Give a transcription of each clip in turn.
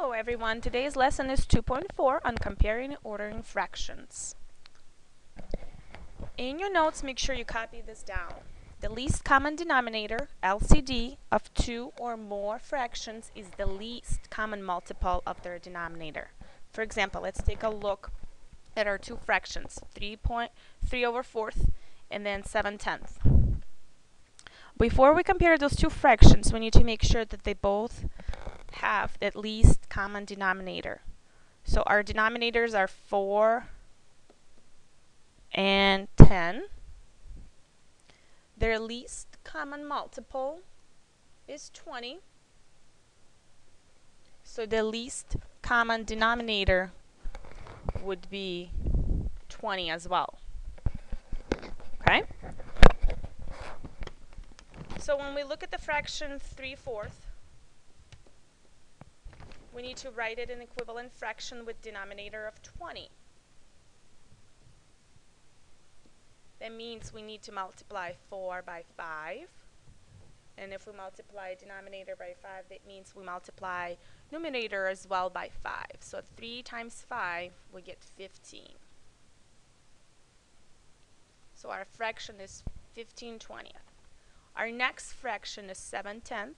Hello everyone, today's lesson is 2.4 on comparing and ordering fractions. In your notes, make sure you copy this down. The least common denominator, LCD, of two or more fractions is the least common multiple of their denominator. For example, let's take a look at our two fractions, 3/4 and then 7/10. Before we compare those two fractions, we need to make sure that they both have that least common denominator. So our denominators are 4 and 10. Their least common multiple is 20. So the least common denominator would be 20 as well. Okay? So when we look at the fraction 3/4, we need to write it in equivalent fraction with denominator of 20. That means we need to multiply 4 by 5. And if we multiply denominator by 5, that means we multiply numerator as well by 5. So 3 times 5, we get 15. So our fraction is 15/20. Our next fraction is 7/10.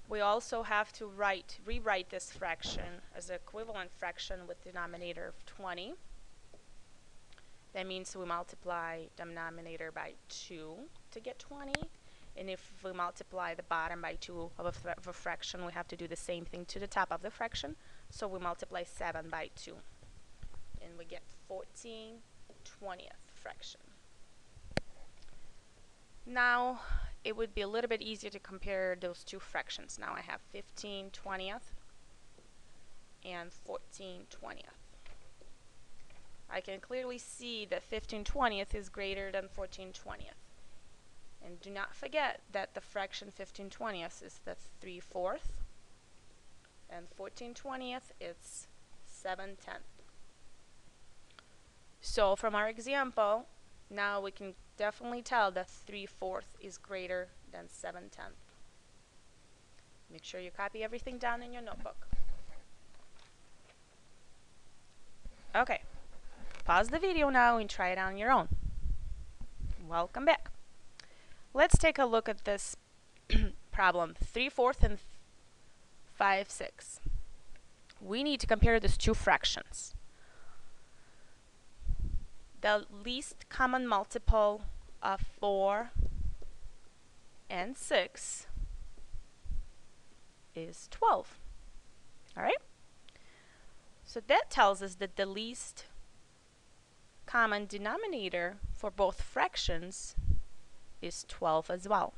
We also have to rewrite this fraction as an equivalent fraction with denominator of 20. That means we multiply denominator by 2 to get 20. And if we multiply the bottom by 2 of a fraction, we have to do the same thing to the top of the fraction. So we multiply 7 by 2. And we get 14/20 fraction. Now, it would be a little bit easier to compare those two fractions. Now I have 15/20 and 14/20. I can clearly see that 15/20 is greater than 14/20. And do not forget that the fraction 15/20 is the 3/4, and 14/20 is 7/10. So from our example, now we can definitely tell that 3/4 is greater than 7/10. Make sure you copy everything down in your notebook. Okay, pause the video now and try it on your own. Welcome back. Let's take a look at this problem, 3/4 and 5/6. We need to compare these two fractions. The least common multiple of 4 and 6 is 12. All right? So that tells us that the least common denominator for both fractions is 12 as well.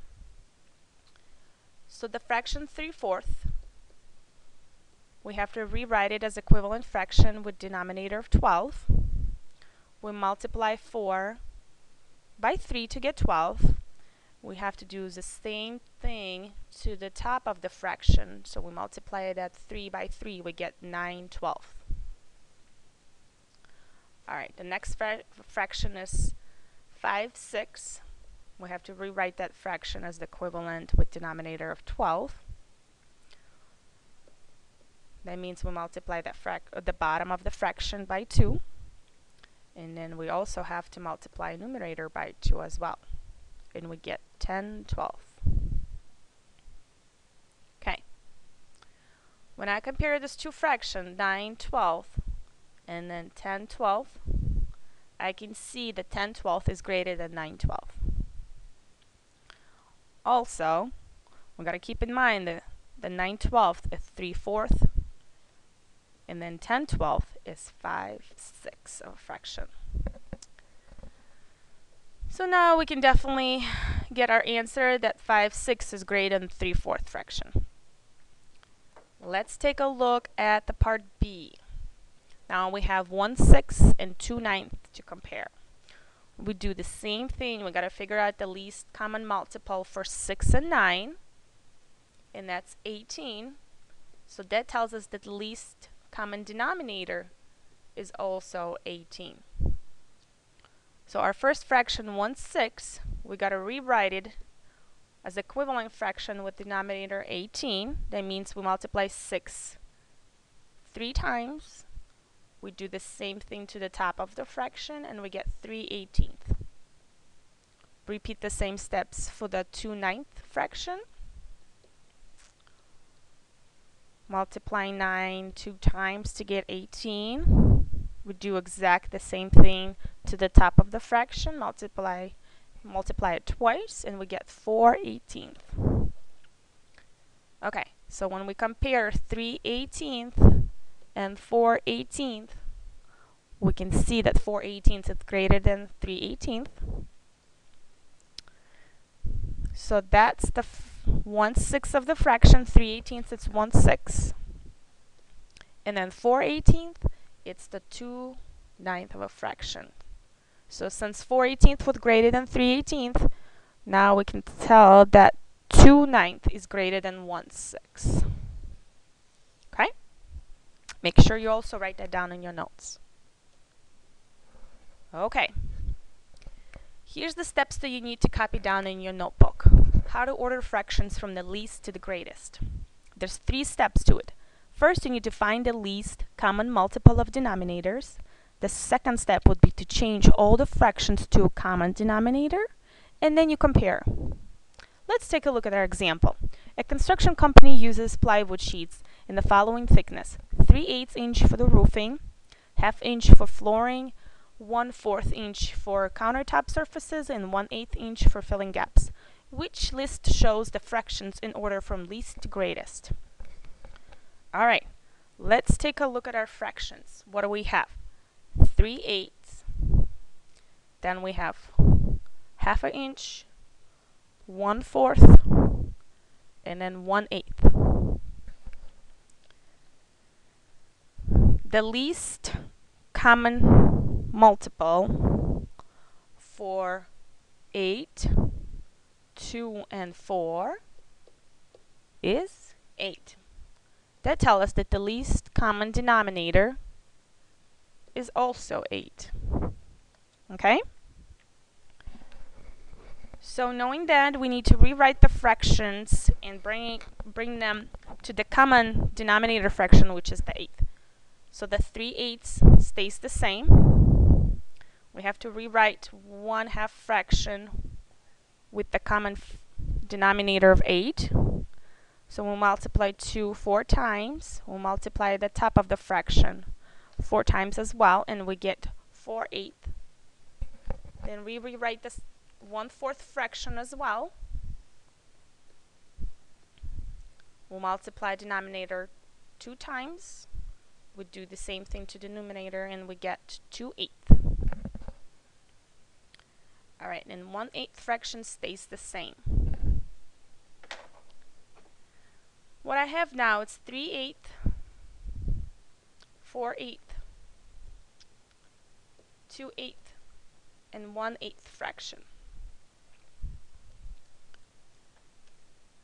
So the fraction 3/4, we have to rewrite it as equivalent fraction with denominator of 12. We multiply 4 by 3 to get 12. We have to do the same thing to the top of the fraction. So we multiply it at 3 by 3. We get 9/12. Alright, the next fraction is 5/6. We have to rewrite that fraction as the equivalent with denominator of 12. That means we multiply the bottom of the fraction by 2. And then we also have to multiply numerator by 2 as well. And we get 10/12. Okay. When I compare these two fractions, 9/12 and then 10/12, I can see that 10/12 is greater than 9/12. Also, we got to keep in mind that the 9/12 is 3/4. And then 10/12 is 5/6 of a fraction. So now we can definitely get our answer that 5/6 is greater than 3/4 fraction. Let's take a look at the part B. Now we have 1/6 and 2/9 to compare. We do the same thing. We got to figure out the least common multiple for 6 and 9. And that's 18. So that tells us that the least common denominator is also 18. So our first fraction, 1/6, we got to rewrite it as equivalent fraction with denominator 18. That means we multiply 6 3 times. We do the same thing to the top of the fraction and we get 3/18. Repeat the same steps for the 2/9 fraction. Multiply 9 2 times to get 18. We do exact the same thing to the top of the fraction. Multiply it twice and we get 4/18. Okay, so when we compare 3/18 and 4/18, we can see that 4/18 is greater than 3/18. So that's the 1/6 of the fraction. 3/18 it's 1/6. And then 4/18 it's the 2/9 of a fraction. So since 4/18 was greater than 3/18, now we can tell that 2/9 is greater than 1/6. Okay? Make sure you also write that down in your notes. Okay. Here's the steps that you need to copy down in your notebook. How to order fractions from the least to the greatest. There's 3 steps to it. First, you need to find the least common multiple of denominators. The second step would be to change all the fractions to a common denominator, and then you compare. Let's take a look at our example. A construction company uses plywood sheets in the following thickness: 3/8 inch for the roofing, 1/2 inch for flooring, 1/4 inch for countertop surfaces, and 1/8 inch for filling gaps. Which list shows the fractions in order from least to greatest? Alright, let's take a look at our fractions. What do we have? 3/8, then we have 1/2 inch, 1/4, and then 1/8. The least common multiple for 8, 2, and 4 is 8. That tells us that the least common denominator is also 8. Okay? So knowing that, we need to rewrite the fractions and bring them to the common denominator fraction, which is the 8. So the 3/8 stays the same. We have to rewrite 1/2 fraction with the common denominator of 8. So we'll multiply 2 4 times. We'll multiply the top of the fraction 4 times as well, and we get 4/8. Then we rewrite this 1/4 fraction as well. We'll multiply denominator 2 times. We do the same thing to denominator and we get 2/8. Alright, and 1/8 fraction stays the same. What I have now is 3/8, 4/8, 2/8, and 1/8 fraction.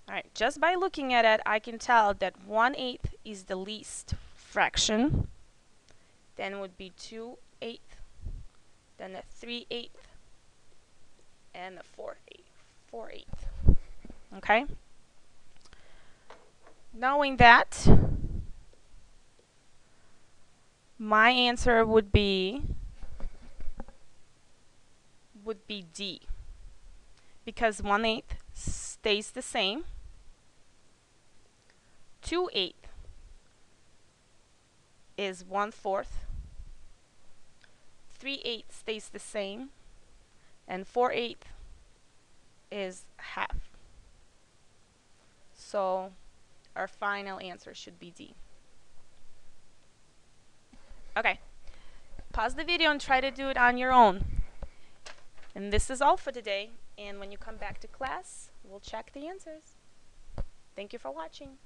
Alright, just by looking at it, I can tell that 1/8 is the least fraction. Then would be 2/8, then a 3/8, and a 4/8. Okay? Knowing that, my answer would be D, because 1/8 stays the same. 2/8 is 1/4. 3/8 stays the same, and 4/8 is half. So our final answer should be D. Okay, pause the video and try to do it on your own. And this is all for today, and when you come back to class, we'll check the answers. Thank you for watching.